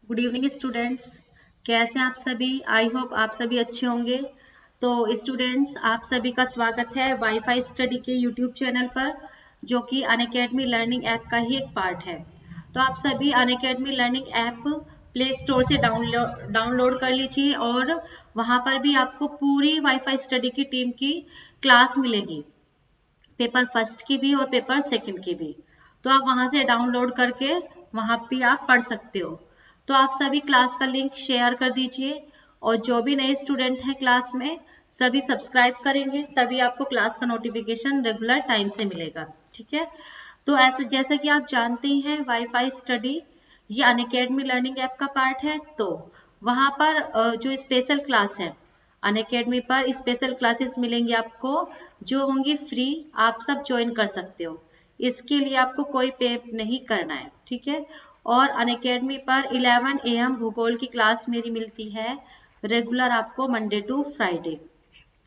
Good evening students. कैसे हैं आप सभी? आई होप आप सभी अच्छे होंगे। तो स्टूडेंट्स, आप सभी का स्वागत है वाईफाई स्टडी के यूट्यूब चैनल पर, जो कि अनअकैडमी लर्निंग ऐप का ही एक पार्ट है। तो आप सभी Unacademy learning app play store से डाउनलोड कर लीजिए और वहां पर भी आपको पूरी वाईफाई स्टडी की टीम की क्लास मिलेगी, पेपर फर्स्ट की भी और पेपर सेकंड की भी। तो आप वहां से डाउनलोड करके वहां भी आप पढ़ सकते हो। तो आप सभी क्लास का लिंक शेयर कर दीजिए और जो भी नए स्टूडेंट हैं क्लास में सभी सब्सक्राइब करेंगे, तभी आपको क्लास का नोटिफिकेशन रेगुलर टाइम से मिलेगा। ठीक है। तो ऐसे जैसा कि आप जानते ही हैं, वाईफाई स्टडी ये अनअकैडमी लर्निंग ऐप का पार्ट है। तो वहां पर जो स्पेशल क्लास है अनअकैडमी पर, स्पेशल क्लासेस मिलेंगी आपको जो होंगी फ्री। आप सब ज्वाइन कर सकते हो, इसके लिए आपको कोई पे नहीं करना है। ठीक है। और अनअकैडमी पर 11 AM भूगोल की क्लास मेरी मिलती है रेगुलर, आपको मंडे टू फ्राइडे।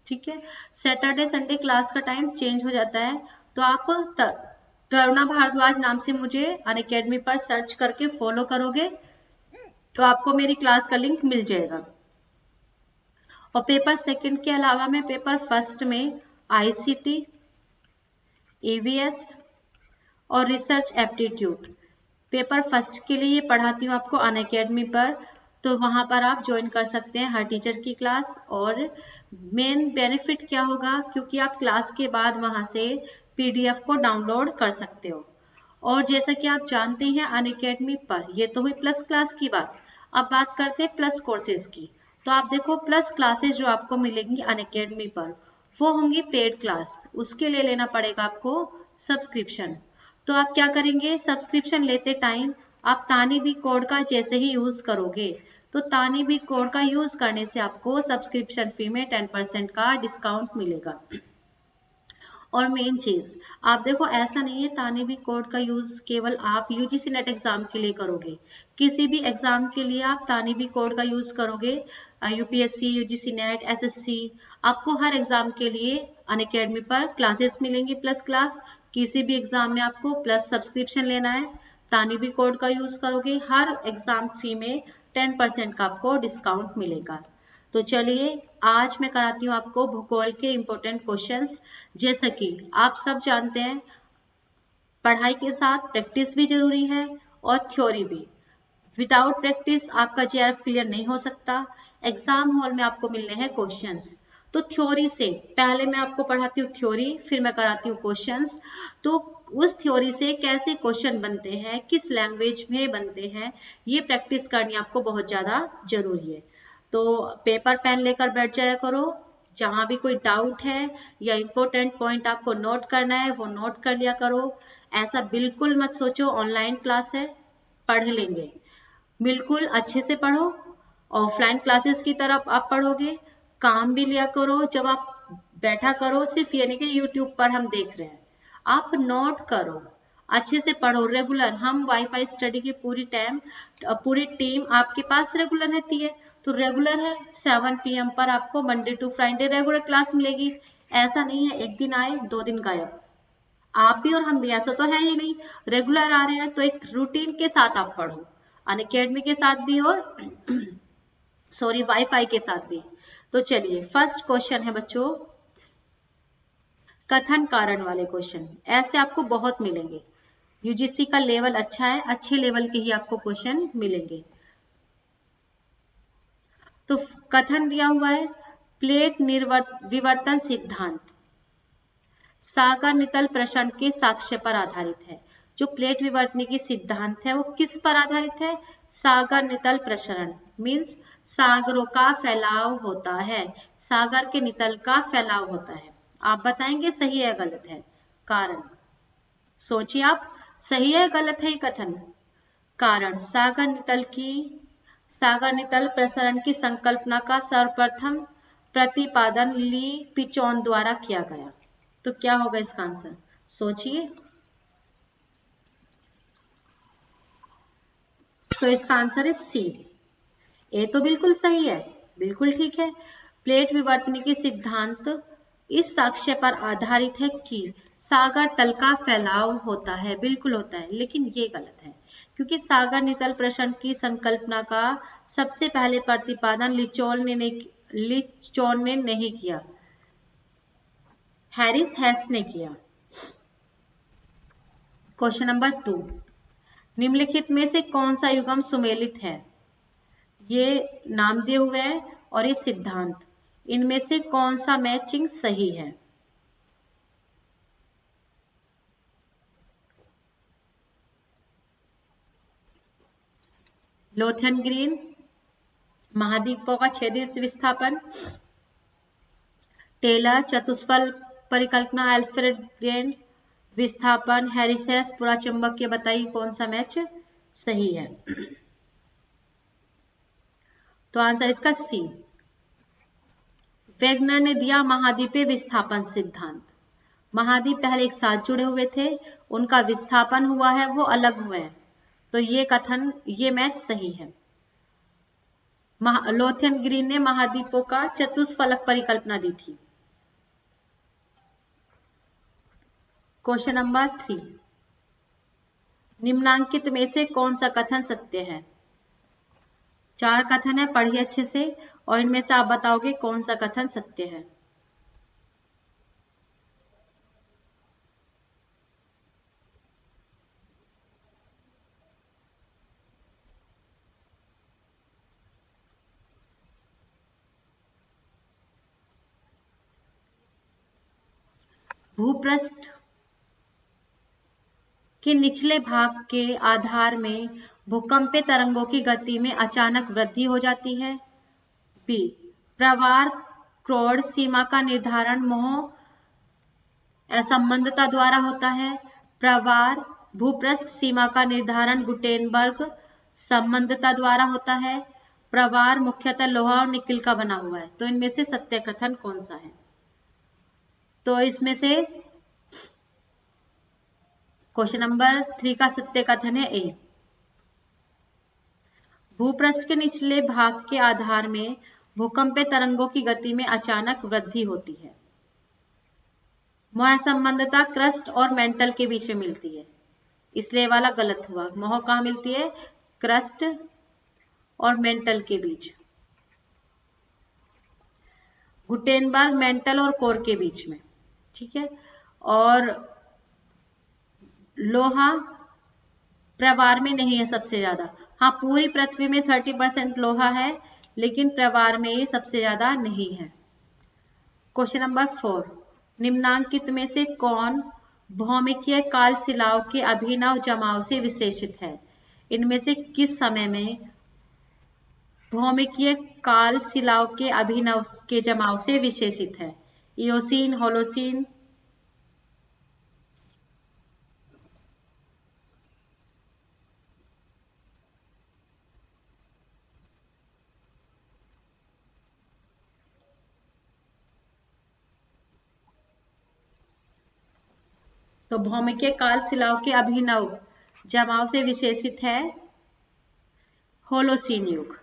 ठीक है। सैटरडे संडे क्लास का टाइम चेंज हो जाता है। तो आप करुणा भारद्वाज नाम से मुझे अनअकैडमी पर सर्च करके फॉलो करोगे तो आपको मेरी क्लास का लिंक मिल जाएगा। और पेपर सेकंड के अलावा मैं पेपर फर्स्ट में आईसीटी, ईवीएस और रिसर्च एप्टीट्यूड पेपर फर्स्ट के लिए पढ़ाती हूँ आपको अनअकैडमी पर। तो वहां पर आप ज्वाइन कर सकते हैं हर टीचर की क्लास। और मेन बेनिफिट क्या होगा, क्योंकि आप क्लास के बाद वहां से पीडीएफ को डाउनलोड कर सकते हो। और जैसा कि आप जानते हैं अनअकैडमी पर, ये तो हुई प्लस क्लास की बात। अब बात करते हैं प्लस कोर्सेज की। तो आप देखो, प्लस क्लासेस जो आपको मिलेंगी अनअकैडमी पर वो होंगी पेड क्लास। उसके लिए लेना पड़ेगा आपको सब्सक्रिप्शन। तो आप क्या करेंगे, सब्सक्रिप्शन लेते टाइम आप तानीबी कोड का जैसे ही यूज करोगे तो तानीबी कोड का यूज करने से आपको सब्सक्रिप्शन फी में 10% का डिस्काउंट मिलेगा। और मेन चीज, आप देखो, ऐसा नहीं है तानीबी कोड का यूज केवल आप यूजीसी नेट एग्जाम के लिए करोगे। किसी भी एग्जाम के लिए आप तानीबी कोड का यूज करोगे, यूपीएससी, यूजीसी नेट, एसएससी, आपको हर एग्जाम के लिए अनअकैडमी पर क्लासेस मिलेंगी प्लस क्लास। किसी भी एग्जाम में आपको प्लस सब्सक्रिप्शन लेना है, तानीबी कोड का यूज करोगे, हर एग्जाम फी में 10% का आपको डिस्काउंट मिलेगा। तो चलिए, आज मैं कराती हूँ आपको भूगोल के इम्पोर्टेंट क्वेश्चंस। जैसा कि आप सब जानते हैं, पढ़ाई के साथ प्रैक्टिस भी जरूरी है और थ्योरी भी। विदाउट प्रैक्टिस आपका जेआरएफ क्लियर नहीं हो सकता। एग्जाम हॉल में आपको मिलने हैं क्वेश्चंस। तो थ्योरी से पहले मैं आपको पढ़ाती हूँ थ्योरी, फिर मैं कराती हूँ क्वेश्चंस। तो उस थ्योरी से कैसे क्वेश्चन बनते हैं, किस लैंग्वेज में बनते हैं, ये प्रैक्टिस करनी आपको बहुत ज्यादा जरूरी है। तो पेपर पेन लेकर बैठ जाया करो। जहां भी कोई डाउट है या इम्पोर्टेंट पॉइंट आपको नोट करना है वो नोट कर लिया करो। ऐसा बिल्कुल मत सोचो ऑनलाइन क्लास है पढ़ लेंगे। बिल्कुल अच्छे से पढ़ो। ऑफलाइन क्लासेस की तरफ आप पढ़ोगे, काम भी लिया करो जब आप बैठा करो। सिर्फ ये नहीं कि यूट्यूब पर हम देख रहे हैं, आप नोट करो, अच्छे से पढ़ो रेगुलर। हम वाईफाई स्टडी की पूरी टीम आपके पास रेगुलर रहती है। तो रेगुलर है 7 PM पर आपको Monday to Friday regular class मिलेगी। ऐसा नहीं है एक दिन आए 2 दिन गायब। आप भी और हम भी, ऐसा तो है ही नहीं। रेगुलर आ रहे हैं तो एक रूटीन के साथ आप पढ़ो, अनअकैडमी के साथ भी और सॉरी वाईफाई के साथ भी। तो चलिए, फर्स्ट क्वेश्चन है बच्चों, कथन कारण वाले क्वेश्चन। ऐसे आपको बहुत मिलेंगे। यूजीसी का लेवल अच्छा है, अच्छे लेवल के ही आपको क्वेश्चन मिलेंगे। तो कथन दिया हुआ है, प्लेट विवर्तन सिद्धांत सागर नितल प्रसरण के साक्ष्य पर आधारित है। जो प्लेट विवर्तन की सिद्धांत है वो किस पर आधारित है? सागर नितल प्रसरण मीन्स सागरों का फैलाव होता है, सागर के नितल का फैलाव होता है। आप बताएंगे सही है गलत है? कारण सोचिए आप, सही है गलत है ये कथन? कारण सागर नितल प्रसरण की संकल्पना का सर्वप्रथम प्रतिपादन ली पिचोन द्वारा किया गया। तो क्या होगा इसका आंसर? सोचिए। तो इसका आंसर है सी। ए तो बिल्कुल सही है, बिल्कुल ठीक है। प्लेट विवर्तन की सिद्धांत इस साक्ष्य पर आधारित है कि सागर तल का फैलाव होता है, बिल्कुल होता है, लेकिन ये गलत है। क्योंकि सागर नितल प्रश्न की संकल्पना का सबसे पहले प्रतिपादन लिचौल ने नहीं किया, हैरिस हेस ने किया। क्वेश्चन नंबर 2, निम्नलिखित में से कौन सा युग्म सुमेलित है? ये नाम दिए हुए हैं और ये सिद्धांत, इनमें से कौन सा मैचिंग सही है? लोथेन ग्रीन, महाद्वीपों का क्षेत्रीय विस्थापन, टेलर चतुष्फल परिकल्पना, अल्फ्रेड ग्रेन विस्थापन, हैरिस हेस पूरा चुंबकीय, बताइए कौन सा मैच सही है? तो आंसर इसका सी, वेगनर ने दिया महाद्वीपीय विस्थापन सिद्धांत। महाद्वीप पहले एक साथ जुड़े हुए थे, उनका विस्थापन हुआ है, वो अलग हुए हैं, तो ये कथन, ये मैच सही है। लोथेन ग्रीन ने महाद्वीपों का चतुष्फलक परिकल्पना दी थी। क्वेश्चन नंबर 3, निम्नांकित में से कौन सा कथन सत्य है? 4 कथन है, पढ़िए अच्छे से और इनमें से आप बताओगे कौन सा कथन सत्य है। भूपृष्ठ के निचले भाग के आधार में भूकंपीय तरंगों की गति में अचानक वृद्धि हो जाती है। बी, प्रवार क्रोड सीमा का निर्धारण मोह असंबद्धता द्वारा होता है। प्रवार भूपृष्ठ सीमा का निर्धारण गुटेनबर्ग संबद्धता द्वारा होता है। प्रवार मुख्यतः लोहा और निकिल का बना हुआ है। तो इनमें से सत्य कथन कौन सा है? तो इसमें से क्वेश्चन नंबर 3 का सत्य कथन है ए, भूपृष्ठ के निचले भाग के आधार में भूकंपीय तरंगों की गति में अचानक वृद्धि होती है। मोह संबद्धता क्रस्ट और मेंटल के बीच में मिलती है, इसलिए वाला गलत हुआ। मोह कहाँ मिलती है? क्रस्ट और मेंटल के बीच। गुटेनबर्ग मेंटल और कोर के बीच में, ठीक है। और लोहा प्रवार में नहीं है सबसे ज्यादा। हाँ, पूरी पृथ्वी में 30% लोहा है, लेकिन प्रवार में ये सबसे ज्यादा नहीं है। क्वेश्चन नंबर 4, निम्नांकित में से कौन भौमिकीय काल शिलाओं के अभिनव जमाव से विशेषित है? इनमें से किस समय में भौमिकीय काल शिलाओं के अभिनव के जमाव से विशेषित है? Eocene, Holocene? तो भौमिकीय काल शिलाओं के अभिनव जमाव से विशेषित है होलोसीन युग।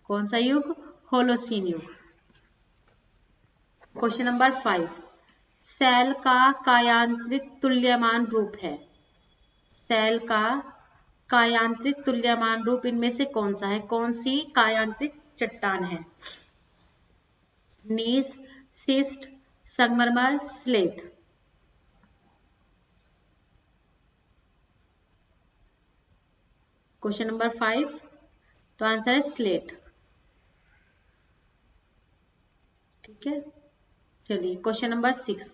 कौन सा युग? होलोसीन युग। क्वेश्चन नंबर 5, सेल का कायांत्रिक तुल्यमान रूप है। सेल का कायांत्रिक तुल्यमान रूप इनमें से कौन सा है? कौन सी कायांत्रिक चट्टान है? नीस, सिस्ट, संगमरमर, स्लेट? क्वेश्चन नंबर 5, तो आंसर है स्लेट, ठीक है। चलिए क्वेश्चन नंबर 6,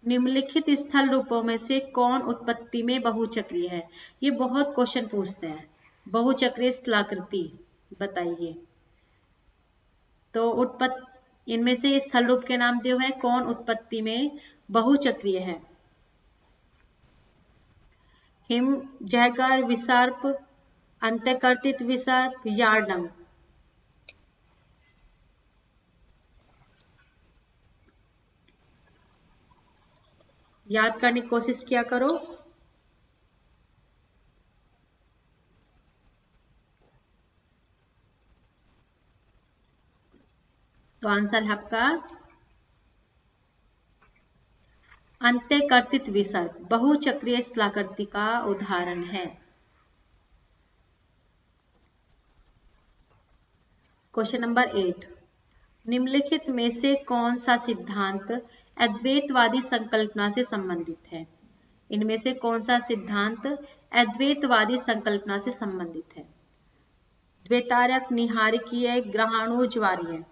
निम्नलिखित स्थल रूपों में से कौन उत्पत्ति में बहुचक्रीय है? ये बहुत क्वेश्चन पूछते हैं। बहुचक्रीय स्थलाकृति बताइए। तो इनमें से स्थल रूप के नाम दिए हुए हैं, कौन उत्पत्ति में बहुचक्रीय है? हिम, जयकर, विसर्प, अंतःकर्तित विसर्प, यार्डम? याद करने की कोशिश किया करो। तो आंसर है आपका अंत्यकर्तृक विसर्ग बहुचक्रीय स्थलाकृति का उदाहरण है। क्वेश्चन नंबर 8, निम्नलिखित में से कौन सा सिद्धांत अद्वैतवादी संकल्पना से संबंधित है? इनमें से कौन सा सिद्धांत अद्वैतवादी संकल्पना से संबंधित है? द्वैतारक, निहारिकीय, ग्रहाणु, ज्वारीय।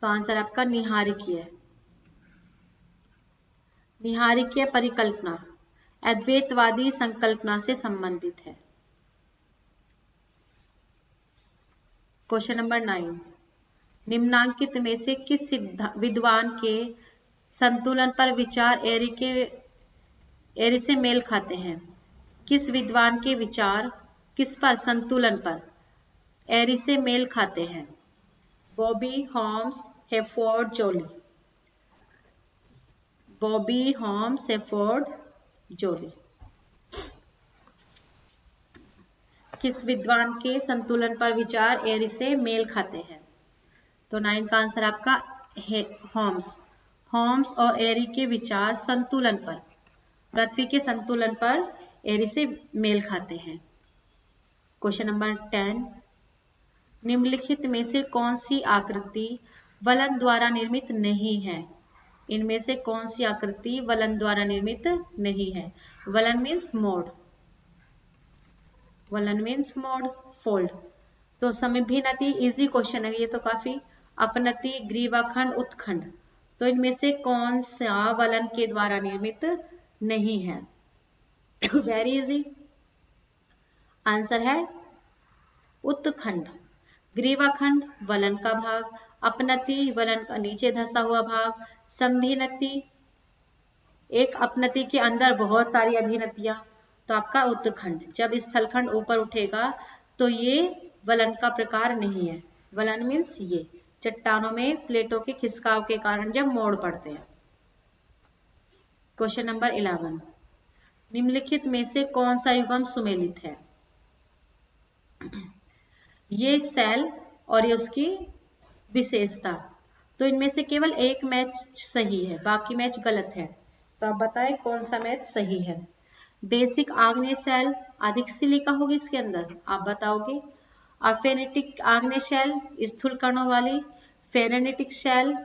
तो आंसर आपका निहारिकीय। निहारिकीय परिकल्पना अद्वैतवादी संकल्पना से संबंधित है। क्वेश्चन नंबर 9, निम्नांकित में से किस विद्वान के संतुलन पर विचार एरी से मेल खाते हैं? किस विद्वान के विचार किस पर संतुलन पर एरी से मेल खाते हैं? बॉबी, होम्स, हेफोर्ड, जोली। बॉबी, होम्स, हेफोर्ड, जोली। किस विद्वान के संतुलन पर विचार एरी से मेल खाते हैं? तो 9 का आंसर आपका होम्स। होम्स और एरी के विचार संतुलन पर, पृथ्वी के संतुलन पर एरी से मेल खाते हैं। क्वेश्चन नंबर 10, निम्नलिखित में से कौन सी आकृति वलन द्वारा निर्मित नहीं है? इनमें से कौन सी आकृति वलन द्वारा निर्मित नहीं है? वलन मीन्स मोड, वलन मीन्स मोड, फोल्ड। तो समभिन्नति इजी क्वेश्चन है ये तो काफी। अपनति, ग्रीवाखंड, उत्खंड, तो इनमें से कौन सा वलन के द्वारा निर्मित नहीं है? वेरी इजी, आंसर है उत्खंड। ग्रीवाखंड वलन का भाग, अपनति वलन का नीचे धंसा हुआ भाग, समभिन्नति एक अपनति के अंदर बहुत सारी अभिनतियां, तो आपका उत्खंड। जब स्थलखंड ऊपर उठेगा तो ये वलन का प्रकार नहीं है। वलन मीन्स ये चट्टानों में प्लेटों के खिसकाव के कारण जब मोड़ पड़ते हैं। क्वेश्चन नंबर 11, निम्नलिखित में से कौन सा युग्म सुमेलित है? ये सेल और ये उसकी विशेषता, तो इनमें से केवल एक मैच सही है, बाकी मैच गलत है। तो आप बताएं कौन सा मैच सही है? बेसिक आग्नेय सेल, अधिक सिलिका होगी इसके अंदर, आप बताओगे। अफेनेटिक आग्नेय सेल स्थूल कणों वाली, फेरेनेटिक सेल,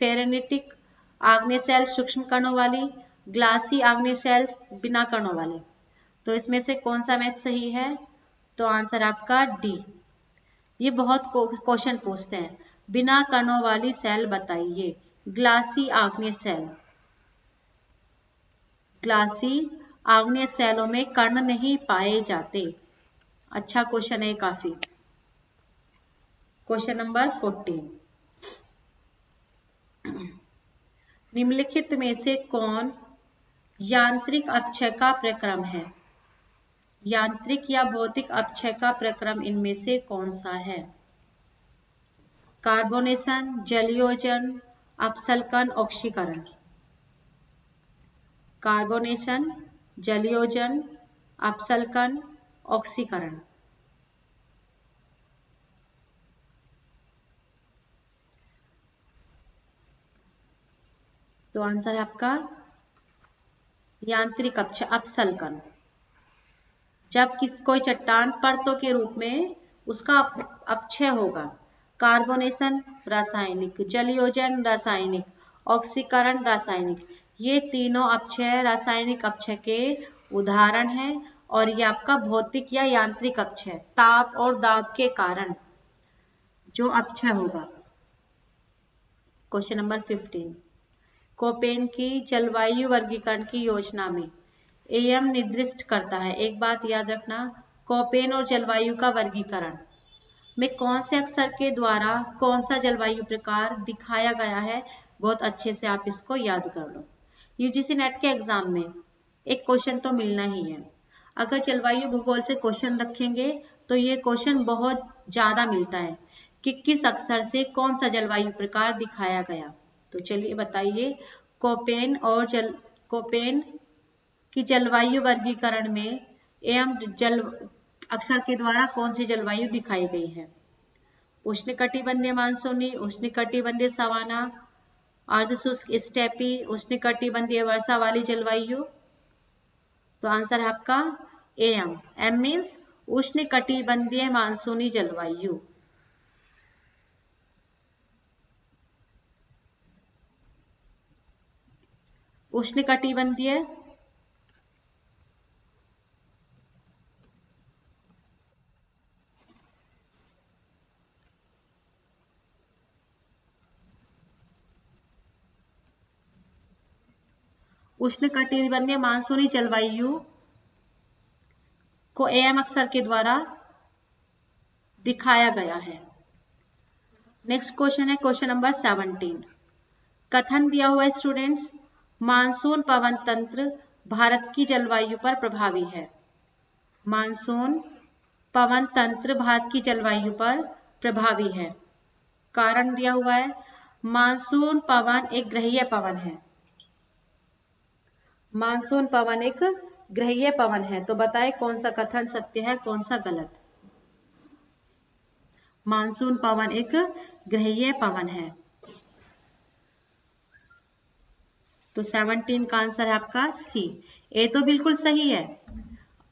फेरेनेटिक आग्नेय सेल सूक्ष्म कणों वाली, ग्लासी आग्नेय सेल बिना कणों वाले। तो इसमें से कौन सा मैच सही है? तो आंसर आपका डी। ये बहुत क्वेश्चन पूछते हैं, बिना कणों वाली सेल बताइए। ग्लासी आग्नेय सेल, ग्लासी आग्नेय सेलों में कण नहीं पाए जाते। अच्छा क्वेश्चन है काफी। क्वेश्चन नंबर 14, निम्नलिखित में से कौन यांत्रिक अपक्षय का प्रक्रम है? यांत्रिक या भौतिक अपक्षय का प्रक्रम इनमें से कौन सा है? कार्बोनेशन, जलयोजन, अपसल्कन, ऑक्सीकरण। कार्बोनेशन, जलयोजन, अपसल्कन, ऑक्सीकरण। तो आंसर है आपका यांत्रिक अपक्षय, अपसल्कन। जब कोई चट्टान परतों के रूप में उसका अपक्षय होगा। कार्बोनेशन रासायनिक, जलयोजन रासायनिक, ऑक्सीकरण रासायनिक, ये तीनों अपक्षय रासायनिक अपक्षय के उदाहरण हैं। और ये आपका भौतिक या यांत्रिक अपक्षय, ताप और दाब के कारण जो अपक्षय होगा। क्वेश्चन नंबर 15, कोपेन की जलवायु वर्गीकरण की योजना में एएम निर्दिष्ट करता है। एक बात याद रखना, कोपेन और जलवायु का वर्गीकरण में कौन से अक्षर के द्वारा कौन सा जलवायु प्रकार दिखाया गया है, बहुत अच्छे से आप इसको याद कर लो। यूजीसी नेट के एग्जाम में एक क्वेश्चन तो मिलना ही है। अगर जलवायु भूगोल से क्वेश्चन रखेंगे तो ये क्वेश्चन बहुत ज्यादा मिलता है कि किस अक्षर से कौन सा जलवायु प्रकार दिखाया गया। तो चलिए बताइए, कोपेन कि जलवायु वर्गीकरण में एम जल अक्षर के द्वारा कौन सी जलवायु दिखाई गई है? उष्णकटिबंधीय मानसूनी, उष्णकटिबंधीय सवाना, अर्धशुष्क स्टेपी, उष्णकटिबंधीय वर्षा वाली जलवायु। तो आंसर है आपका एम। एम मीन्स उष्णकटिबंधीय मानसूनी जलवायु। उष्णकटिबंधीय उष्णकटिबंधीय मानसूनी जलवायु को एम अक्षर के द्वारा दिखाया गया है। नेक्स्ट क्वेश्चन है क्वेश्चन नंबर 17। कथन दिया हुआ है स्टूडेंट्स, मानसून पवन तंत्र भारत की जलवायु पर प्रभावी है। मानसून पवन तंत्र भारत की जलवायु पर प्रभावी है। कारण दिया हुआ है, मानसून पवन एक ग्रहीय पवन है। मानसून पवन एक ग्रहीय पवन है। तो बताएं कौन सा कथन सत्य है, कौन सा गलत? मानसून पवन एक ग्रहीय पवन है। तो 17 का आंसर है आपका सी। ए तो बिल्कुल सही है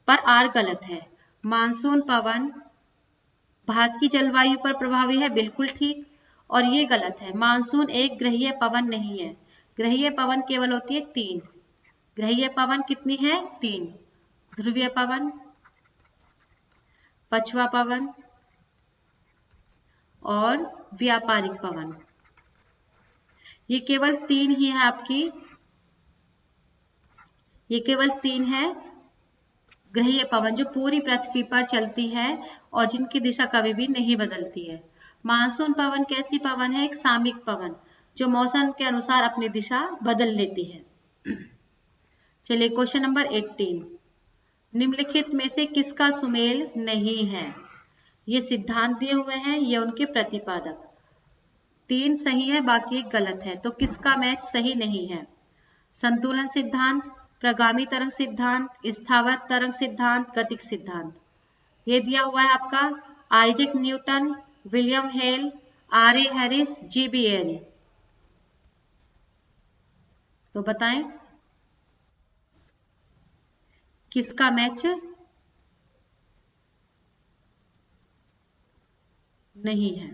पर आर गलत है। मानसून पवन भारत की जलवायु पर प्रभावी है, बिल्कुल ठीक, और ये गलत है। मानसून एक ग्रहीय पवन नहीं है। ग्रहीय पवन केवल होती है 3। ग्रहीय पवन कितनी है? 3। ध्रुवीय पवन, पछुआ पवन और व्यापारिक पवन। ये केवल 3 ही है आपकी, ये केवल 3 है ग्रहीय पवन जो पूरी पृथ्वी पर चलती है और जिनकी दिशा कभी भी नहीं बदलती है। मानसून पवन कैसी पवन है? एक सामयिक पवन जो मौसम के अनुसार अपनी दिशा बदल लेती है। चलिए क्वेश्चन नंबर 18। निम्नलिखित में से किसका सुमेल नहीं है? ये सिद्धांत दिए हुए हैं, ये उनके प्रतिपादक। 3 सही है, बाकी एक गलत है। तो किसका मैच सही नहीं है? संतुलन सिद्धांत, प्रगामी तरंग सिद्धांत, स्थावर तरंग सिद्धांत, गतिक सिद्धांत। ये दिया हुआ है आपका Isaac Newton, William Hale, R A. Harris, G B. Airy. तो बताएं किसका मैच नहीं है?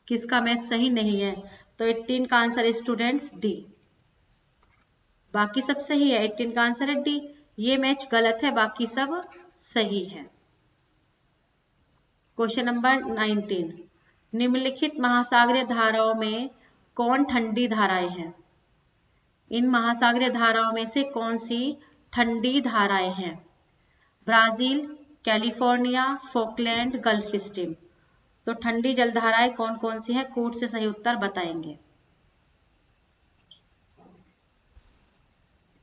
किसका मैच सही नहीं है? तो 18 का आंसर है स्टूडेंट्स डी। बाकी सब सही है, 18 का आंसर है डी। ये मैच गलत है, बाकी सब सही है। Question number 19। निम्नलिखित महासागरीय धाराओं में कौन ठंडी धाराएं हैं? इन महासागरीय धाराओं में से कौन सी ठंडी धाराएं हैं? Brazil, California, Falkland, gulf stream. तो ठंडी जलधाराएं कौन कौन सी हैं? कूट से सही उत्तर बताएंगे।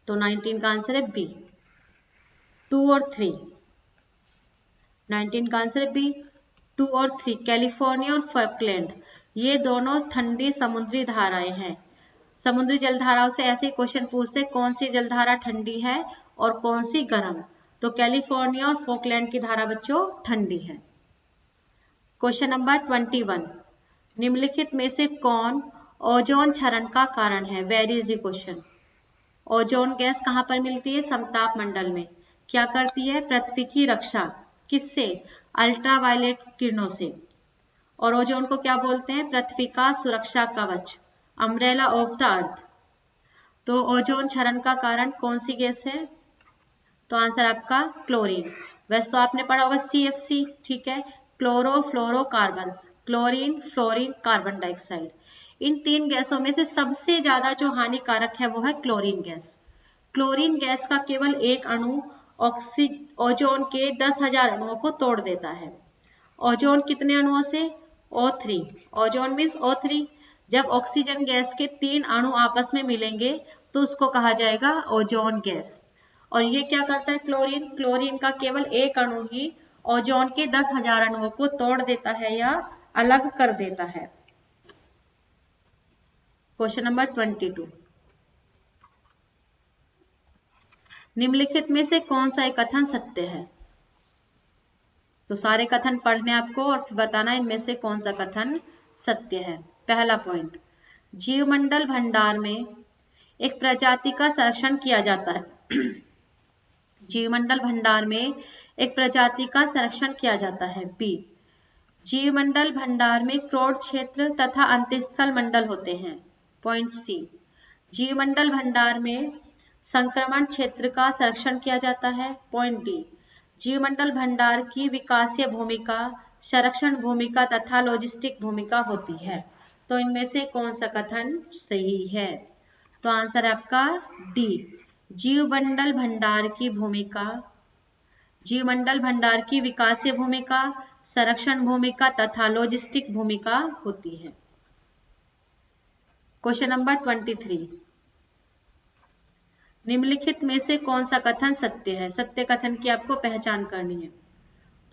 तो 19 का आंसर है बी, 2 और 3। 19 का आंसर है बी, 2 और 3। कैलिफोर्निया और फोकलैंड ये दोनों ठंडी समुद्री धाराएं हैं। समुद्री जलधाराओं से ऐसे क्वेश्चन पूछते हैं कौन सी जलधारा ठंडी है और कौन सी गर्म। तो कैलिफोर्निया और फोकलैंड की धारा बच्चों ठंडी है। Question number 21। निम्नलिखित में से कौन ओजोन क्षरण का कारण है? Very easy question. Ozone gas कहाँ पर मिलती है? समताप मंडल में। क्या करती है? पृथ्वी की रक्षा। किससे? अल्ट्रावायलेट किरणों से। और ओजोन को क्या बोलते हैं? पृथ्वी का सुरक्षा कवच, अम्ब्रेला ऑफ द अर्थ। तो ओजोन क्षरण का कारण कौन सी गैस है? तो आंसर आपका क्लोरीन। वैसे तो आपने पढ़ा होगा CFC, ठीक है, chlorofluorocarbons, chlorine, fluorine, carbon dioxide. इन 3 गैसों में से सबसे ज्यादा जो हानिकारक है वो है क्लोरीन गैस। क्लोरीन गैस का केवल एक अणु ओजोन के 10,000 अणुओं को तोड़ देता है। ओजोन कितने अणुओं से? O3। Ozone means O3। जब ऑक्सीजन गैस के 3 अणु आपस में मिलेंगे तो उसको कहा जाएगा ओजोन गैस। और ये क्या करता है क्लोरीन? क्लोरीन का केवल एक अणु ही ओजोन के 10,000 अणुओं को तोड़ देता है या अलग कर देता है। क्वेश्चन नंबर 22, निम्नलिखित में से कौन सा एक कथन सत्य है? तो सारे कथन पढ़ने आपको और फिर बताना इनमें से कौन सा कथन सत्य है। पहला पॉइंट, जीवमंडल भंडार में एक प्रजाति का संरक्षण किया जाता है। जीवमंडल भंडार में एक प्रजाति का संरक्षण किया जाता है। बी, जीवमंडल भंडार में क्रोड क्षेत्र तथा अंतस्थल मंडल होते हैं। पॉइंट सी, जीवमंडल भंडार में संक्रमण क्षेत्र का संरक्षण किया जाता है। पॉइंट डी, जीवमंडल भंडार की विकासीय भूमिका, संरक्षण भूमिका तथा लॉजिस्टिक भूमिका होती है। तो इनमें से कौन सा कथन सही है? तो आंसर है आपका डी, जीवमंडल भंडार की भूमिका, जीवमंडल भंडार की विकासीय भूमिका, संरक्षण भूमिका तथा लॉजिस्टिक भूमिका होती है। क्वेश्चन नंबर 23, निम्नलिखित में से कौन सा कथन सत्य है? सत्य कथन की आपको पहचान करनी है।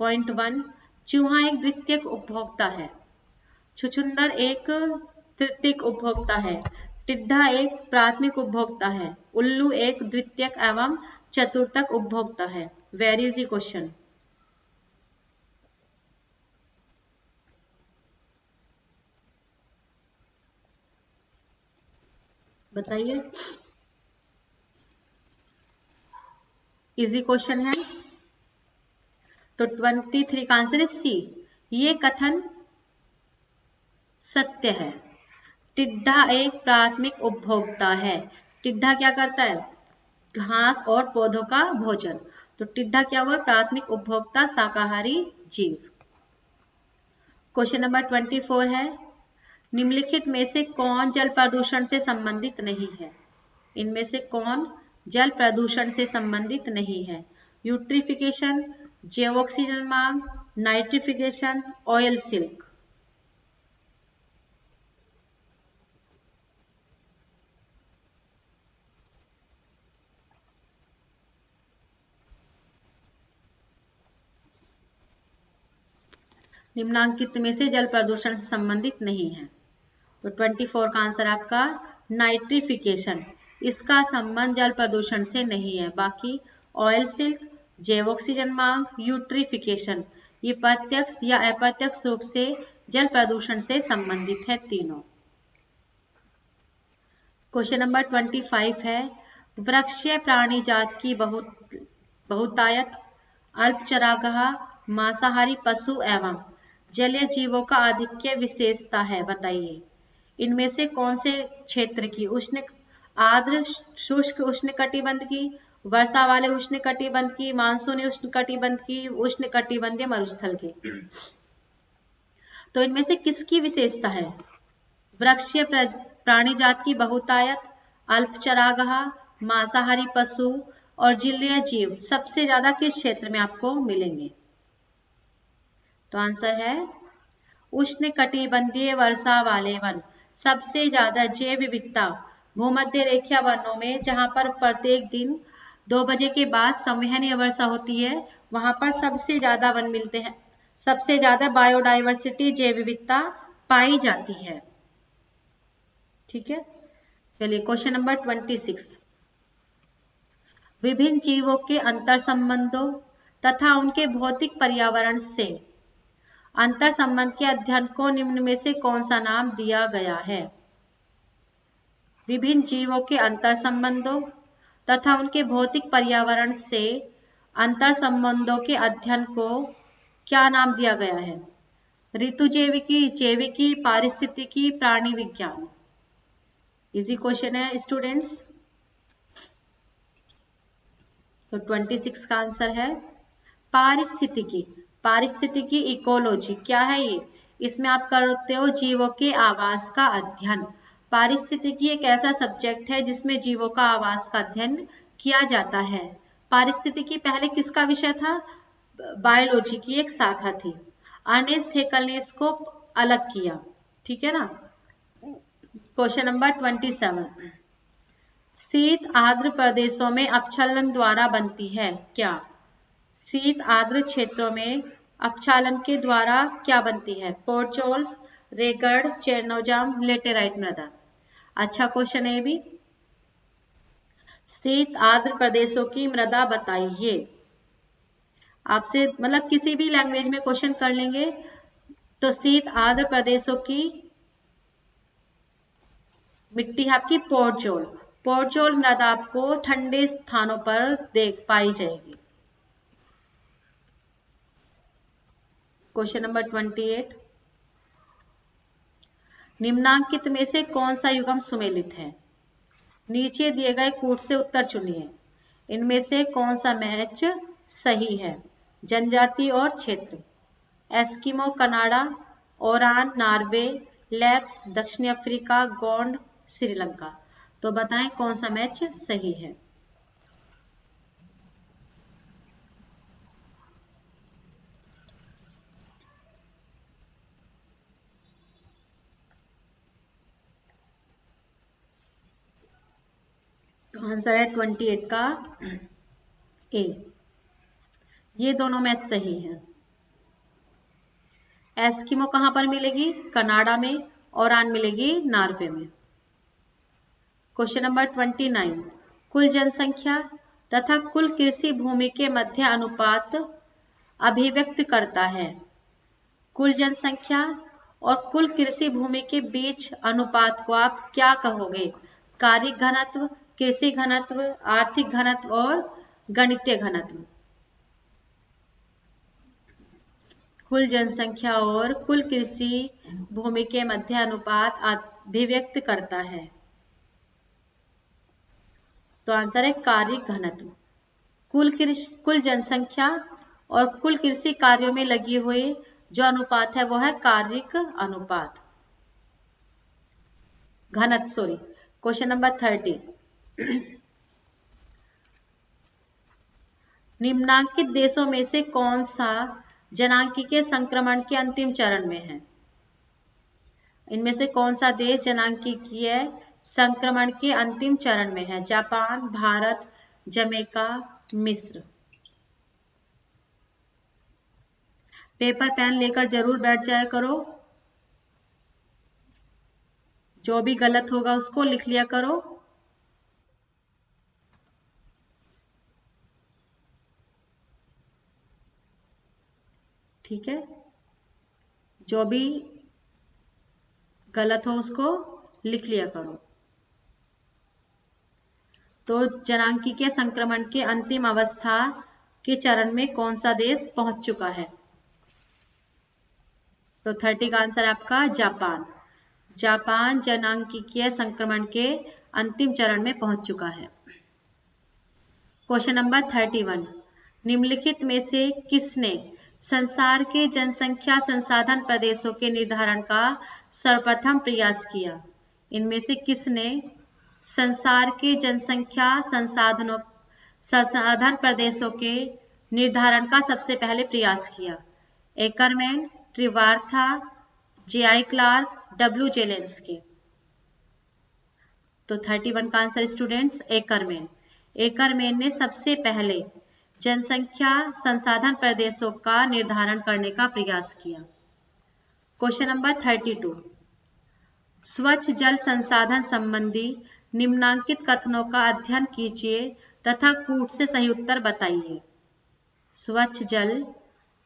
पॉइंट 1, चूहा एक द्वितीयक उपभोक्ता है। छुछुंदर एक तृतीयक उपभोक्ता है। टिड्ढा एक प्राथमिक उपभोक्ता है। उल्लू एक द्वितीयक एवं चतुर्थक उपभोक्ता है। Where is the question? बताइए, इजी क्वेश्चन है। तो 23 का आंसर है सी, ये कथन सत्य है। टिड्ढा एक प्राथमिक उपभोक्ता है। टिड्ढा क्या करता है? घास और पौधों का भोजन। तो टिड्ढा क्या हुआ? प्राथमिक उपभोक्ता, शाकाहारी जीव। क्वेश्चन नंबर 24 है, निम्नलिखित में से कौन जल प्रदूषण से संबंधित नहीं है? इनमें से कौन जल प्रदूषण से संबंधित नहीं है? यूट्रिफिकेशन, जैव ऑक्सीजन मांग, नाइट्रिफिकेशन, ऑयल सिल्क। निम्नांकित में से जल प्रदूषण से संबंधित नहीं है। तो 24 का आंसर आपका नाइट्रिफिकेशन, इसका संबंध जल प्रदूषण से नहीं है। बाकी ऑयल सिल्क, जैव ऑक्सीजन मांग, यूट्रिफिकेशन, ये प्रत्यक्ष या अप्रत्यक्ष रूप से जल प्रदूषण से संबंधित है तीनों। क्वेश्चन नंबर 25 है, वृक्षीय प्राणी जात की बहुतायत, अल्पचरागाह, मांसाहारी पशु एवं जलीय जीवों का आधिक्य विशेषता है। बताइए, इनमें से कौन से क्षेत्र की? उष्ण आर्द्र शुष्क उष्णकटिबंध की, वर्षा वाले उष्णकटिबंध की, मानसूनी उष्णकटिबंध की, उष्णकटिबंधीय मरुस्थल की। तो इनमें से किसकी विशेषता है? वृक्षीय प्राणी जात की बहुतायत, अल्पचरागाह, मांसाहारी पशु और जलीय जीव सबसे ज्यादा किस क्षेत्र में आपको मिलेंगे? तो आंसर है उष्णकटिबंधीय वर्षा वाले वन। सबसे ज्यादा जैव विविधता भूमध्य रेखीय वनों में, जहां पर प्रत्येक दिन 2 बजे के बाद संवहनीय वर्षा होती है, वहां पर सबसे ज्यादा वन मिलते हैं, सबसे ज्यादा बायोडाइवर्सिटी, जैव विविधता पाई जाती है। ठीक है, चलिए क्वेश्चन नंबर 26, विभिन्न जीवों के अंतर संबंधों तथा उनके भौतिक पर्यावरण से अंतर संबंध के अध्ययन को निम्न में से कौन सा नाम दिया गया है? विभिन्न जीवों के अंतर संबंधों तथा उनके भौतिक पर्यावरण से अंतर संबंधों के अध्ययन को क्या नाम दिया गया है? ऋतु जैविकी, जैविकी, पारिस्थितिकी, प्राणी विज्ञान। इजी क्वेश्चन है स्टूडेंट्स। तो 26 का आंसर है पारिस्थितिकी। पारिस्थितिकी इकोलॉजी क्या है ये? इसमें आप करते हो जीवों के आवास का अध्ययन। पारिस्थितिकी एक ऐसा सब्जेक्ट है जिसमें जीवों का आवास का अध्ययन किया जाता है। पारिस्थितिकी पहले किसका विषय था? बायोलॉजी की एक शाखा थी। अर्नेस्ट हेकल ने इसको अलग किया। ठीक है ना। क्वेश्चन नंबर 27, शीत आर्द्र प्रदेशों में अपक्षलन द्वारा बनती है क्या? शीत आर्द्र क्षेत्रों में अपक्षालन के द्वारा क्या बनती है? पोर्चोल्स, रेगड़, चेरनोजाम, लेटेराइट मृदा। अच्छा क्वेश्चन है ये भी। शीत आर्द्र प्रदेशों की मृदा बताइए। आपसे मतलब किसी भी लैंग्वेज में क्वेश्चन कर लेंगे। तो शीत आर्द्र प्रदेशों की मिट्टी है आपकी पोर्टजोल। पोर्टजोल मृदा आपको ठंडे स्थानों पर देख पाई जाएगी। क्वेश्चन नंबर 28, निम्नांकित में से कौन सा युग्म सुमेलित है? नीचे दिए गए कूट से उत्तर चुनिए। इनमें से कौन सा मैच सही है? जनजाति और क्षेत्र, Eskimo Canada, Ouran Norway, lapse दक्षिण अफ्रीका, गोंड श्रीलंका। तो बताएं कौन सा मैच सही है। तो आंसर है 28 का ए। ये दोनों मैच सही हैं। एस्किमो कहां पर मिलेगी? कनाडा में। ओरान मिलेगी नॉर्वे में। क्वेश्चन नंबर 29, कुल जनसंख्या तथा कुल कृषि भूमि के मध्य अनुपात अभिव्यक्त करता है। कुल जनसंख्या और कुल कृषि भूमि के बीच अनुपात को आप क्या कहोगे? कार्य घनत्व, कृषि घनत्व, आर्थिक घनत्व और गणितीय घनत्व। कुल जनसंख्या और कुल कृषि भूमि के मध्य अनुपात अभिव्यक्त करता है। तो आंसर है कार्य घनत्व। कुल जनसंख्या और कुल कृषि कार्यों में लगी हुई जो अनुपात है वो है कार्यिक अनुपात, घनत्व सॉरी। क्वेश्चन नंबर 30, निम्नांकित देशों में से कौन सा जनांकीय संक्रमण के अंतिम चरण में है? इनमें से कौन सा देश जनांकीय संक्रमण के अंतिम चरण में है? जापान, भारत, जमैका, मिस्र। पेपर पेन लेकर जरूर बैठ जाया करो। जो भी गलत होगा उसको लिख लिया करो। ठीक है, जो भी गलत हो उसको लिख लिया करो। तो जनांकीय संक्रमण के अंतिम अवस्था के चरण में कौन सा देश पहुंच चुका है? तो 30 का आंसर आपका जापान। जापान जनांकीय संक्रमण के अंतिम चरण में पहुंच चुका है। क्वेश्चन नंबर 31, निम्नलिखित में से किसने संसार के जनसंख्या संसाधन प्रदेशों के निर्धारण का सर्वप्रथम प्रयास किया? इनमें से किसने संसार के जनसंख्या संसाधन प्रदेशों के निर्धारण का सबसे पहले प्रयास किया? Ackerman, Trewartha, J I. Clark, W. Zelinsky. तो 31 का आंसर स्टूडेंट्स एकरमैन। एकरमैन ने सबसे पहले जनसंख्या संसाधन प्रदेशों का निर्धारण करने का प्रयास किया। क्वेश्चन नंबर 32, स्वच्छ जल संसाधन संबंधी निम्नांकित कथनों का अध्ययन कीजिए तथा कूट से सही उत्तर बताइए। स्वच्छ जल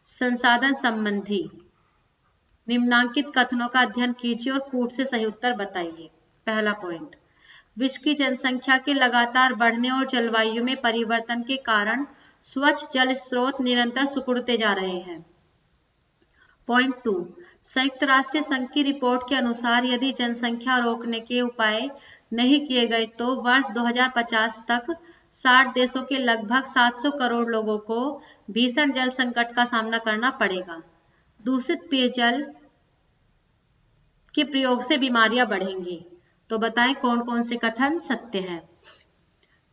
संसाधन संबंधी निम्नांकित कथनों का अध्ययन कीजिए और कूट से सही उत्तर बताइए। पहला पॉइंट, विश्व की जनसंख्या के लगातार बढ़ने और जलवायु में परिवर्तन के कारण स्वच्छ जल स्रोत निरंतर सिकुड़ते जा रहे हैं। पॉइंट 2, संयुक्त राष्ट्र संघ की रिपोर्ट के अनुसार यदि जनसंख्या रोकने के उपाय नहीं किए गए तो वर्ष 2050 तक 60 देशों के लगभग 700 करोड़ लोगों को भीषण जल संकट का सामना करना पड़ेगा। दूषित पेयजल के प्रयोग से बीमारियां बढ़ेंगी। तो बताएं कौन कौन से कथन सत्य हैं?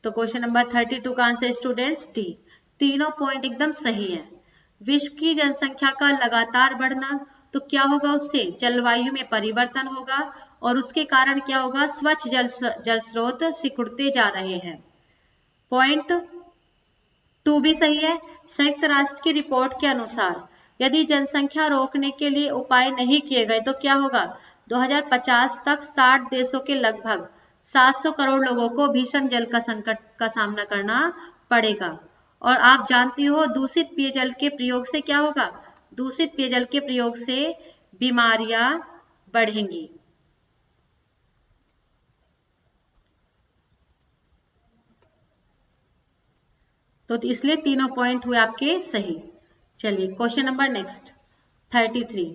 तो क्वेश्चन नंबर 32 का आंसर स्टूडेंट्स डी, तीनों पॉइंट एकदम सही है। विश्व की जनसंख्या का लगातार बढ़ना, तो क्या होगा उससे? जलवायु में परिवर्तन होगा और उसके कारण क्या होगा? स्वच्छ जल स्रोत सिकुड़ते जा रहे हैं। पॉइंट 2 भी सही है। संयुक्त राष्ट्र की रिपोर्ट के अनुसार यदि जनसंख्या रोकने के लिए उपाय नहीं किए गए तो क्या होगा? 2050 तक 60 देशों के लगभग 700 करोड़ लोगों को भीषण जल का संकट का सामना करना पड़ेगा। और आप जानती हो दूषित पेयजल के प्रयोग से क्या होगा? दूषित पेयजल के प्रयोग से बीमारियां बढ़ेंगी। तो इसलिए तीनों पॉइंट हुए आपके सही। चलिए क्वेश्चन नंबर नेक्स्ट 33।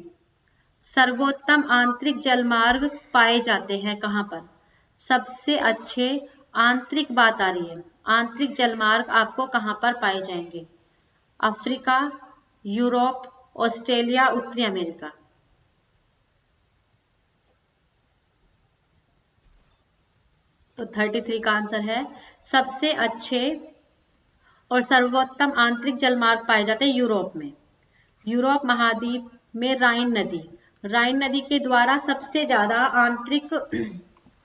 सर्वोत्तम आंतरिक जलमार्ग पाए जाते हैं कहाँ पर? सबसे अच्छे आंतरिक बात आ रही है, आंतरिक जलमार्ग आपको कहाँ पर पाए जाएंगे? अफ्रीका, यूरोप, ऑस्ट्रेलिया, उत्तरी अमेरिका। तो 33 का आंसर है सबसे अच्छे और सर्वोत्तम आंतरिक जलमार्ग पाए जाते हैं यूरोप में। यूरोप महाद्वीप में राइन नदी के द्वारा सबसे ज्यादा आंतरिक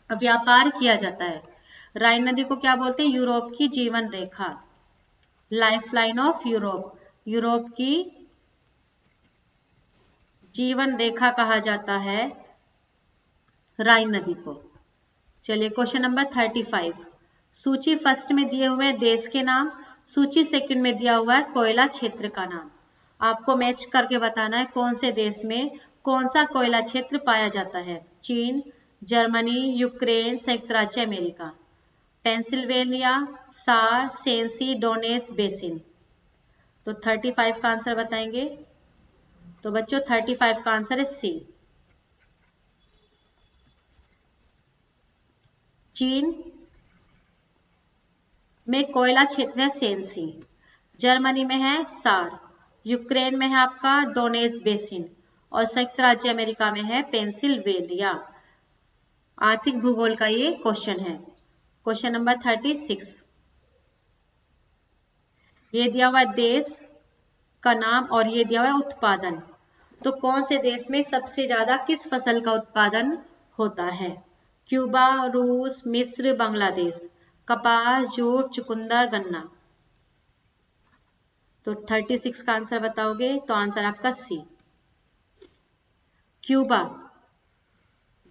व्यापार किया जाता है। राइन नदी को क्या बोलते हैं? यूरोप की जीवन रेखा, life line of Europe, Europe की जीवन रेखा कहा जाता है राइन नदी को। चलिए क्वेश्चन नंबर 35। सूची फर्स्ट में दिए हुए देश के नाम, सूची सेकंड में दिया हुआ है कोयला क्षेत्र का नाम। आपको मैच करके बताना है कौन से देश में कौन सा कोयला क्षेत्र पाया जाता है। चीन, जर्मनी, यूक्रेन, संयुक्त राज्य अमेरिका। पेंसिल्वेनिया, सार, सेंसी, डोनेट्स बेसिन। तो 35 का आंसर बताएंगे। तो बच्चों 35 का आंसर है सी, चीन में कोयला क्षेत्र है सेंसी, जर्मनी में है सार, यूक्रेन में है आपका डोनेट्स बेसिन और संयुक्त राज्य अमेरिका में है पेंसिल्वेनिया। आर्थिक भूगोल का ये क्वेश्चन है। Question number 36। ये दिया हुआ देश का नाम और ये दिया हुआ उत्पादन। तो कौन से देश में सबसे ज्यादा किस फसल का उत्पादन होता है? क्यूबा, रूस, मिस्र, बांग्लादेश। कपास, जूट, चुकंदर, गन्ना। तो 36 का आंसर बताओगे तो आंसर आपका सी, क्यूबा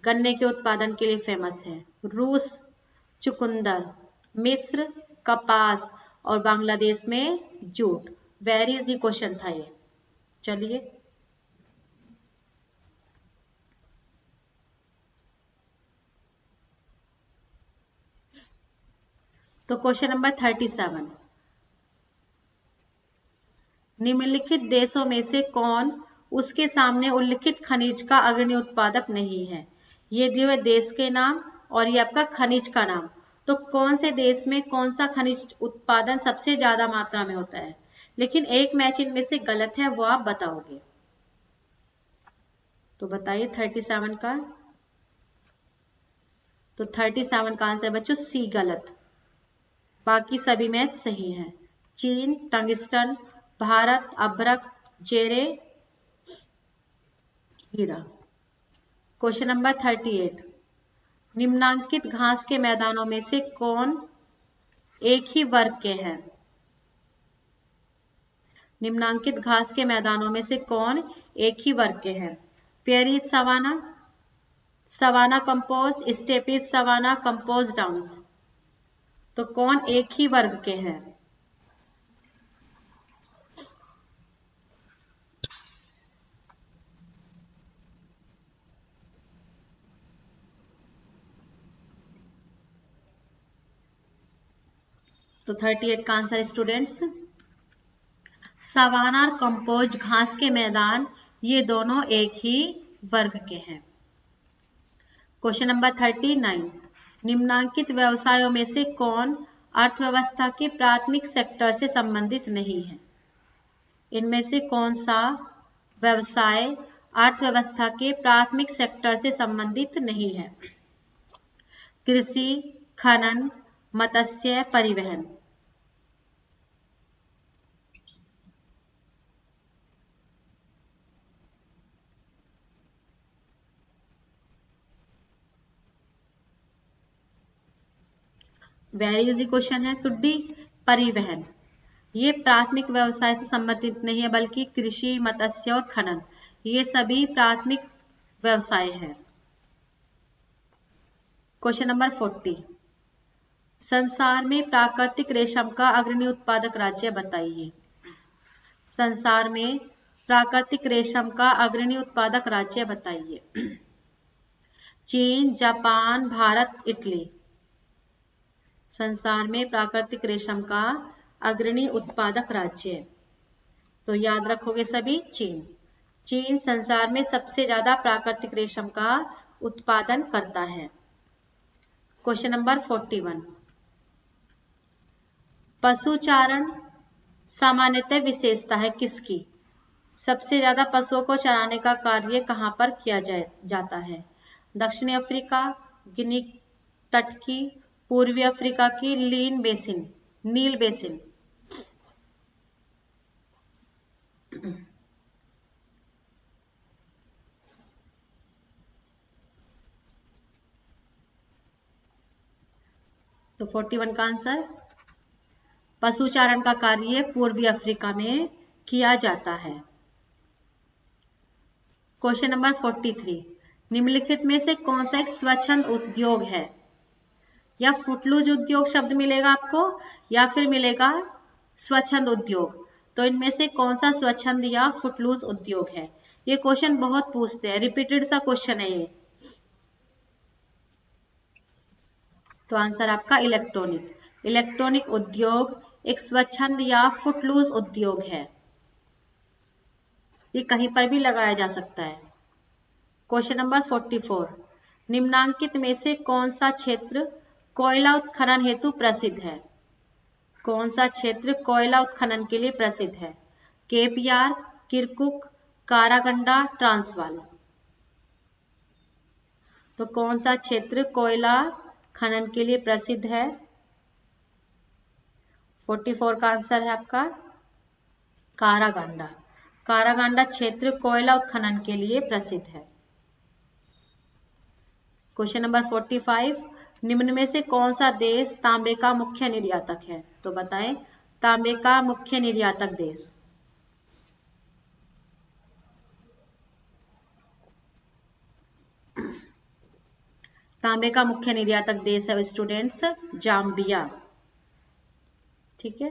गन्ने के उत्पादन के लिए फेमस है। रूस चुकंदर, मिस्र कपास और बांग्लादेश में जूट। वेरी इजी क्वेश्चन था ये। चलिए तो क्वेश्चन नंबर 37। निम्नलिखित देशों में से कौन उसके सामने उल्लिखित खनिज का अग्रणी उत्पादक नहीं है? ये दिए हुए देश के नाम और ये आपका खनिज का नाम। तो कौन से देश में कौन सा खनिज उत्पादन सबसे ज्यादा मात्रा में होता है? लेकिन एक मैच इनमें से गलत है, वो आप बताओगे। तो बताइए 37 का। तो 37 का आंसर बच्चों सी गलत, बाकी सभी मैच सही हैं। चीन टंगस्टन, भारत अभ्रक, जेरे हीरा। Question number 38। निम्नांकित घास के मैदानों में से कौन एक ही वर्ग के हैं? निम्नांकित घास के मैदानों में से कौन एक ही वर्ग के हैं? Prairies savanna, savanna campos, steppes savanna, campos downs. तो कौन एक ही वर्ग के हैं? तो 38 का आंसर स्टूडेंट्स सवाना और कंपोज घास के मैदान ये दोनों एक ही वर्ग के हैं। Question number 39। निम्नांकित व्यवसायों में से कौन अर्थव्यवस्था के प्राथमिक सेक्टर से संबंधित नहीं है? इनमें से कौन सा व्यवसाय अर्थव्यवस्था के प्राथमिक सेक्टर से संबंधित नहीं है? कृषि, खनन, मत्स्य, परिवहन। वेरी इजी क्वेश्चन है टुड्डी। परिवहन ये प्राथमिक व्यवसाय से संबंधित नहीं है, बल्कि कृषि, मत्स्य और खनन ये सभी प्राथमिक व्यवसाय है। क्वेश्चन नंबर 40, संसार में प्राकृतिक रेशम का अग्रणी उत्पादक राज्य बताइए। संसार में प्राकृतिक रेशम का अग्रणी उत्पादक राज्य बताइए। चीन, जापान, भारत, इटली। संसार में प्राकृतिक रेशम का अग्रणी उत्पादक राज्य, तो याद रखोगे सभी, चीन। चीन संसार में सबसे ज्यादा प्राकृतिक रेशम का उत्पादन करता है। क्वेश्चन नंबर 41, पशुचारण सामान्यतः विशेषता है किसकी? सबसे ज्यादा पशुओं को चराने का कार्य कहां पर किया जाता है? दक्षिणी अफ्रीका, गिनी तट की, पूर्वी अफ्रीका की, नील बेसिन। तो 41 का आंसर, पशुचारण का कार्य पूर्वी अफ्रीका में किया जाता है। क्वेश्चन नंबर 43, निम्नलिखित में से कौन सा एक स्वच्छंद उद्योग है? या फुटलूज उद्योग शब्द मिलेगा आपको, या फिर मिलेगा स्वच्छंद उद्योग। तो इनमें से कौन सा स्वच्छंद या फुटलूज उद्योग है? ये क्वेश्चन बहुत पूछते हैं, रिपीटेड सा क्वेश्चन है ये। तो आंसर आपका इलेक्ट्रॉनिक। इलेक्ट्रॉनिक उद्योग एक स्वच्छंद या फुटलूज उद्योग है, ये कहीं पर भी लगाया जा सकता है। क्वेश्चन नंबर 44, निम्नांकित में से कौन सा क्षेत्र कोयला उत्खनन हेतु प्रसिद्ध है? कौन सा क्षेत्र कोयला उत्खनन के लिए प्रसिद्ध है? Cape York, Kirkuk, Karaganda, Transvaal. तो कौन सा क्षेत्र कोयला खनन के लिए प्रसिद्ध है? 44 का आंसर है आपका कारागंडा। कारागंडा क्षेत्र कोयला उत्खनन के लिए प्रसिद्ध है। क्वेश्चन नंबर 45, निम्न में से कौन सा देश तांबे का मुख्य निर्यातक है? तो बताएं, तांबे का मुख्य निर्यातक देश। तांबे का मुख्य निर्यातक देश है स्टूडेंट्स जाम्बिया। ठीक है।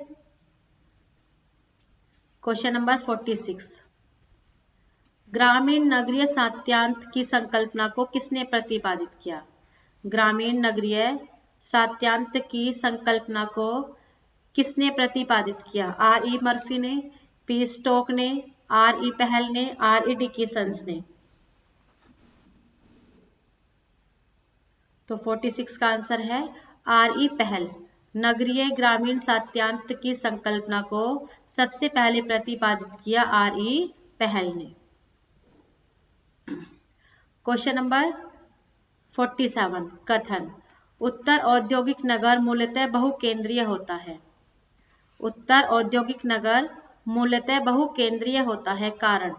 क्वेश्चन नंबर 46, ग्रामीण नगरीय सात्यांत की संकल्पना को किसने प्रतिपादित किया? ग्रामीण नगरीय सात्यांत की संकल्पना को किसने प्रतिपादित किया? आर ई मर्फी ने, पी स्टोक ने, आर ई पहल ने, आर ई डिकीसंस ने। तो 46 का आंसर है आर ई पहल। नगरीय ग्रामीण सात्यांत की संकल्पना को सबसे पहले प्रतिपादित किया आर ई पहल ने। क्वेश्चन नंबर 47, कथन, उत्तर औद्योगिक नगर मूलतः बहुकेंद्रीय होता है। उत्तर औद्योगिक नगर मूलतः बहुकेंद्रीय होता है, कारण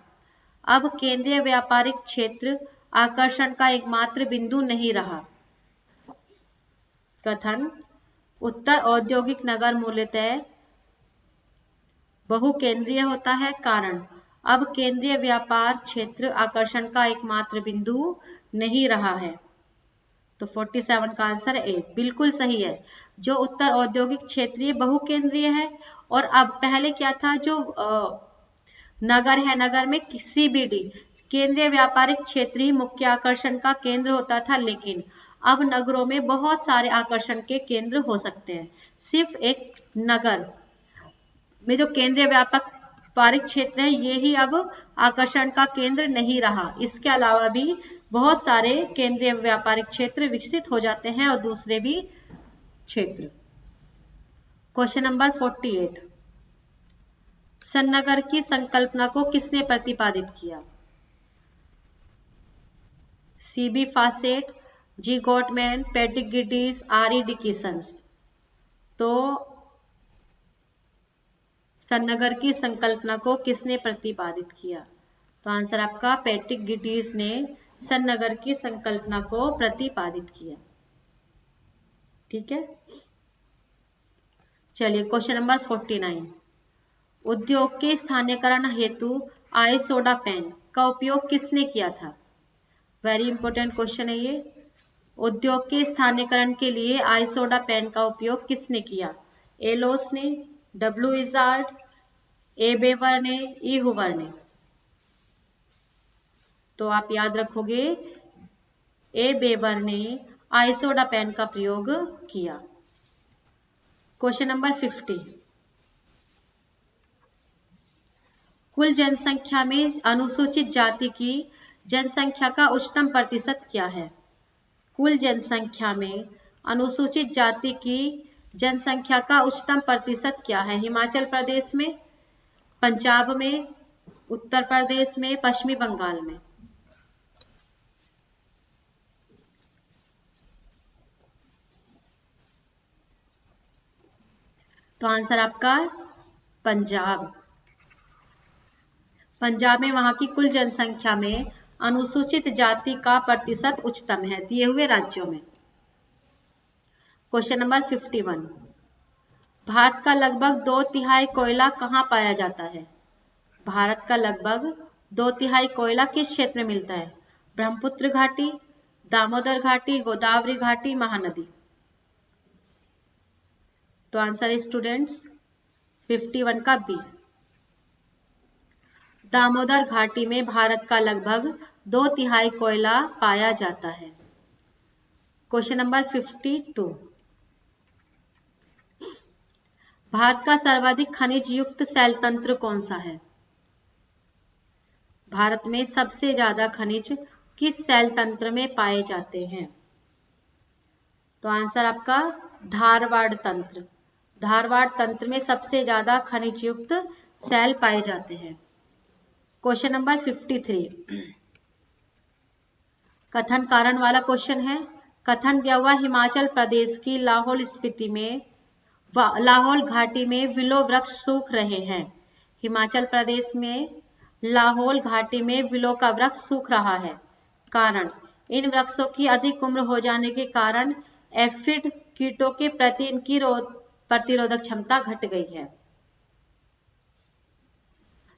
अब केंद्रीय व्यापारिक क्षेत्र आकर्षण का एकमात्र बिंदु नहीं रहा। कथन, उत्तर औद्योगिक नगर मूलतः बहुकेंद्रीय होता है, कारण अब केंद्रीय व्यापार क्षेत्र आकर्षण का एकमात्र बिंदु नहीं रहा है। तो 47 का आंसर ए बिल्कुल सही है। जो उत्तर औद्योगिक क्षेत्र बहुकेंद्रीय है, और अब पहले क्या था, जो नगर है, नगर में CBD केंद्रीय व्यापारिक क्षेत्र ही मुख्य आकर्षण का केंद्र होता था, लेकिन अब नगरों में बहुत सारे आकर्षण के केंद्र हो सकते हैं। सिर्फ एक नगर में जो केंद्रीय व्यापारिक क्षेत्र है, ये ही अब आकर्षण का केंद्र नहीं रहा। इसके अलावा भी बहुत सारे केंद्रीय व्यापारिक क्षेत्र विकसित हो जाते हैं, और दूसरे भी क्षेत्र। क्वेश्चन नंबर 48, सन्नगर की संकल्पना को किसने प्रतिपादित किया? CB Fawcett, G Gottmann, Patrick Geddes, RE Dickinson. तो सन्नगर की संकल्पना को किसने प्रतिपादित किया? तो आंसर आपका पैट्रिक गिडीज ने सन्नगर की संकल्पना को प्रतिपादित किया। ठीक है। चलिए क्वेश्चन नंबर 49, उद्योग के स्थानीयकरण हेतु आई सोडा पेन का उपयोग किसने किया था? वेरी इंपॉर्टेंट क्वेश्चन है ये। उद्योग के स्थानीयकरण के लिए आइसोडा पेन का उपयोग किसने किया? ए लोस ने, डब्ल्यू इजार्ड, ए बेवर ने, ई हुवर ने। तो आप याद रखोगे ए बेवर ने आइसोडा पेन का प्रयोग किया। क्वेश्चन नंबर 50, कुल जनसंख्या में अनुसूचित जाति की जनसंख्या का उच्चतम प्रतिशत क्या है? कुल जनसंख्या में अनुसूचित जाति की जनसंख्या का उच्चतम प्रतिशत क्या है? हिमाचल प्रदेश में, पंजाब में, उत्तर प्रदेश में, पश्चिमी बंगाल में। तो आंसर आपका पंजाब। पंजाब में वहां की कुल जनसंख्या में अनुसूचित जाति का प्रतिशत उच्चतम है दिए हुए राज्यों में। क्वेश्चन नंबर 51, भारत का लगभग 2/3 कोयला कहाँ पाया जाता है? भारत का लगभग 2/3 कोयला किस क्षेत्र में मिलता है? ब्रह्मपुत्र घाटी, दामोदर घाटी, गोदावरी घाटी, महानदी। तो आंसर है स्टूडेंट्स 51 का बी। दामोदर घाटी में भारत का लगभग 2/3 कोयला पाया जाता है। क्वेश्चन नंबर 52, भारत का सर्वाधिक खनिज युक्त सेल तंत्र कौन सा है? भारत में सबसे ज्यादा खनिज किस सेल तंत्र में पाए जाते हैं? तो आंसर आपका धारवाड़ तंत्र। धारवाड़ तंत्र में सबसे ज्यादा खनिज युक्त सेल पाए जाते हैं। क्वेश्चन नंबर 53, कथन कारण वाला क्वेश्चन है। कथन दिया हुआ हिमाचल प्रदेश की लाहौल स्पीति में लाहौल घाटी में विलो वृक्ष सूख रहे हैं। हिमाचल प्रदेश में लाहौल घाटी में विलो का वृक्ष सूख रहा है। कारण, इन वृक्षों की अधिक उम्र हो जाने के कारण एफिड कीटों के प्रति इनकी प्रतिरोधक क्षमता घट गई है।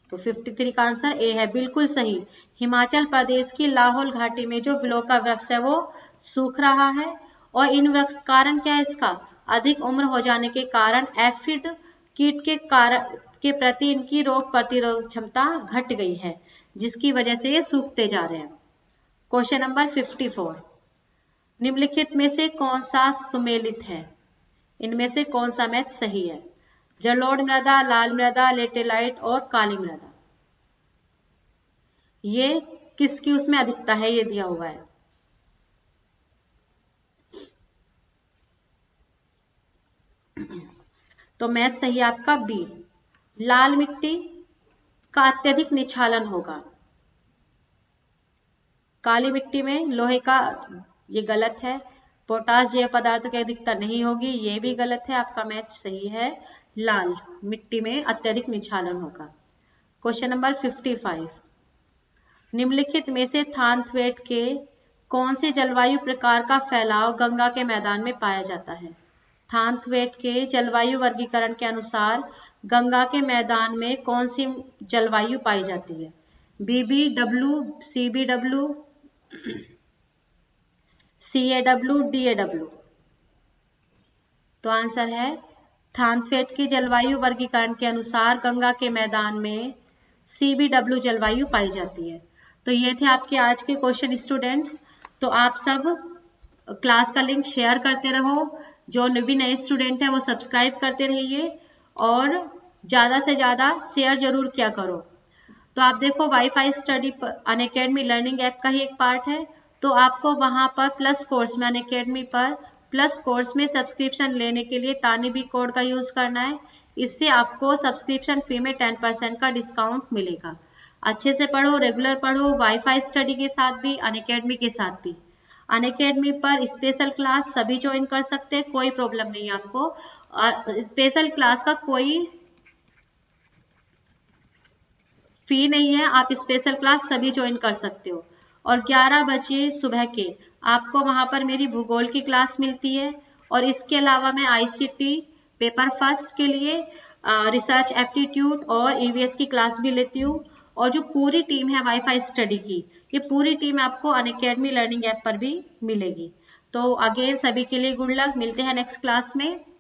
तो 53 का आंसर ए है, बिल्कुल सही। हिमाचल प्रदेश की लाहौल घाटी में जो विलो का वृक्ष है वो सूख रहा है और इन वृक्ष कारण क्या है इसका? अधिक उम्र हो जाने के कारण एफिड कीट के प्रति इनकी रोग प्रतिरोधक क्षमता घट गई है, जिसकी वजह से ये सूखते जा रहे हैं। क्वेश्चन नंबर 54, निम्नलिखित में से कौन सा सुमेलित है? इनमें से कौन सा मैथ सही है? जलोढ़ मृदा, लाल मृदा, लेटेलाइट और काली मृदा। ये किसकी उसमें अधिकता है ये दिया हुआ है। तो मैथ सही है आपका बी, लाल मिट्टी का अत्यधिक निक्षालन होगा। काली मिट्टी में लोहे का, ये गलत है। पोटास जैव पदार्थों की अधिकता नहीं होगी, ये भी गलत है। आपका मैथ सही है, लाल मिट्टी में अत्यधिक निक्षालन होगा। क्वेश्चन नंबर 55, निम्नलिखित में से थानथवेट के कौन से जलवायु प्रकार का फैलाव गंगा के मैदान में पाया जाता है? थानथवेट के जलवायु वर्गीकरण के अनुसार गंगा के मैदान में कौन सी जलवायु पाई जाती है? BBW, CBW, CAW, DAW। तो आंसर है थानथवेट के जलवायु वर्गीकरण के अनुसार गंगा के मैदान में CBW जलवायु पाई जाती है। तो ये थे आपके आज के क्वेश्चन स्टूडेंट्स। तो आप सब क्लास का लिंक शेयर करते रहो, जो भी नए स्टूडेंट हैं वो सब्सक्राइब करते रहिए और ज़्यादा से ज़्यादा शेयर जरूर किया करो। तो आप देखो wifi study Unacademy learning app का ही एक पार्ट है, तो आपको वहाँ पर प्लस कोर्स में अनअकैडमी पर प्लस कोर्स में सब्सक्रिप्शन लेने के लिए तानीबी कोड का यूज़ करना है। इससे आपको सब्सक्रिप्शन फी में 10% का डिस्काउंट मिलेगा। अच्छे से पढ़ो, रेगुलर पढ़ो, वाईफाई स्टडी के साथ भी, अनअकैडमी के साथ भी। अनअकैडमी पर स्पेशल क्लास सभी ज्वाइन कर सकते हैं, कोई प्रॉब्लम नहीं है आपको। और स्पेशल क्लास का कोई फी नहीं है, आप स्पेशल क्लास सभी ज्वाइन कर सकते हो। और 11 बजे सुबह के आपको वहां पर मेरी भूगोल की क्लास मिलती है। और इसके अलावा मैं ICT पेपर फर्स्ट के लिए रिसर्च एप्टीट्यूड और EVS की क्लास भी लेती हूँ। और जो पूरी टीम है वाईफाई स्टडी की, ये पूरी टीम आपको अनअकैडमी लर्निंग ऐप पर भी मिलेगी। तो अगेन सभी के लिए गुड लक, मिलते हैं नेक्स्ट क्लास में।